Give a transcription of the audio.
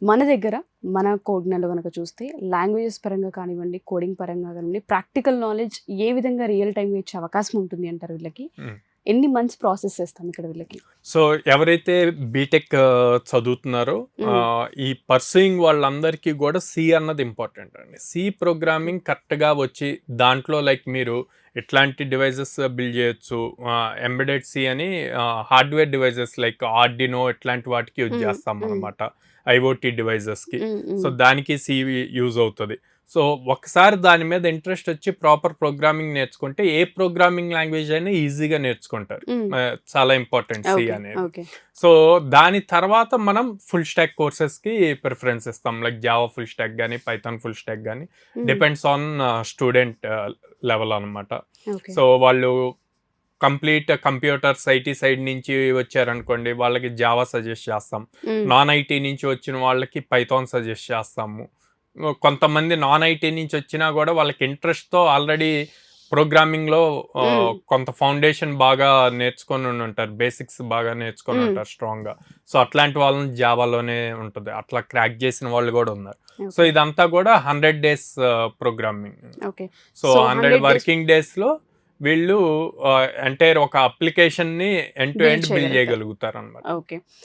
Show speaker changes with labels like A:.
A: మన దగ్గర మన కోడ్నలో కనుక చూస్తే లాంగ్వేజెస్ పరంగా కానివ్వండి, కోడింగ్ పరంగా కానివ్వండి, ప్రాక్టికల్ నాలెడ్జ్ ఏ విధంగా రియల్ టైంగా ఇచ్చే అవకాశం ఉంటుంది అంటారు వీళ్ళకి? ఎన్ని మంత్స్ ప్రాసెస్ చేస్తాం ఇక్కడ వీళ్ళకి?
B: సో ఎవరైతే బీటెక్ చదువుతున్నారో ఈ పర్సూయింగ్ వాళ్ళందరికీ కూడా సి అన్నది ఇంపార్టెంట్ అండి. సి ప్రోగ్రామింగ్ కరెక్ట్గా వచ్చి దాంట్లో లైక్ మీరు ఎట్లాంటి డివైజెస్ బిల్డ్ చేయొచ్చు, ఎంబెడెడ్ సి అని హార్డ్వేర్ డివైజెస్ లైక్ ఆర్డినో ఇట్లాంటి వాటికి యూజ్ చేస్తాం అనమాట, ఐఓటీ డివైజెస్కి. సో దానికి సి యూజ్ అవుతుంది. సో ఒకసారి దాని మీద ఇంట్రెస్ట్ వచ్చి ప్రాపర్ ప్రోగ్రామింగ్ నేర్చుకుంటే ఏ ప్రోగ్రామింగ్ లాంగ్వేజ్ అయినా ఈజీగా నేర్చుకుంటారు. చాలా ఇంపార్టెంట్ సి అనేది. సో దాని తర్వాత మనం ఫుల్ స్టాక్ కోర్సెస్కి ప్రిఫరెన్స్ ఇస్తాం, లైక్ జావా ఫుల్ స్టాక్ కానీ పైథాన్ ఫుల్ స్టాక్ కానీ, డిపెండ్స్ ఆన్ స్టూడెంట్ లెవెల్ అనమాట. సో వాళ్ళు కంప్లీట్ కంప్యూటర్స్ ఐటీ సైడ్ నుంచి వచ్చారనుకోండి, వాళ్ళకి జావా సజెస్ట్ చేస్తాం. నాన్ ఐటీ నుంచి వచ్చిన వాళ్ళకి పైథాన్ సజెస్ట్ చేస్తాము. కొంతమంది నాన్ ఐటీ నుంచి వచ్చినా కూడా వాళ్ళకి ఇంట్రెస్ట్తో ఆల్రెడీ ప్రోగ్రామింగ్లో కొంత ఫౌండేషన్ బాగా నేర్చుకొని ఉంటారు, బేసిక్స్ బాగా నేర్చుకొని ఉంటారు స్ట్రాంగ్గా. సో అట్లాంటి వాళ్ళని జావాలోనే ఉంటుంది, అట్లా క్రాక్ చేసిన వాళ్ళు కూడా ఉన్నారు. సో ఇదంతా కూడా 100 days ప్రోగ్రామింగ్. సో 100 వర్కింగ్ డేస్లో వీళ్ళు ఎంటైర్ ఒక అప్లికేషన్ని ఎండ్ టు ఎండ్ బిల్డ్ చేయగలుగుతారు అన్నమాట.
A: ఓకే.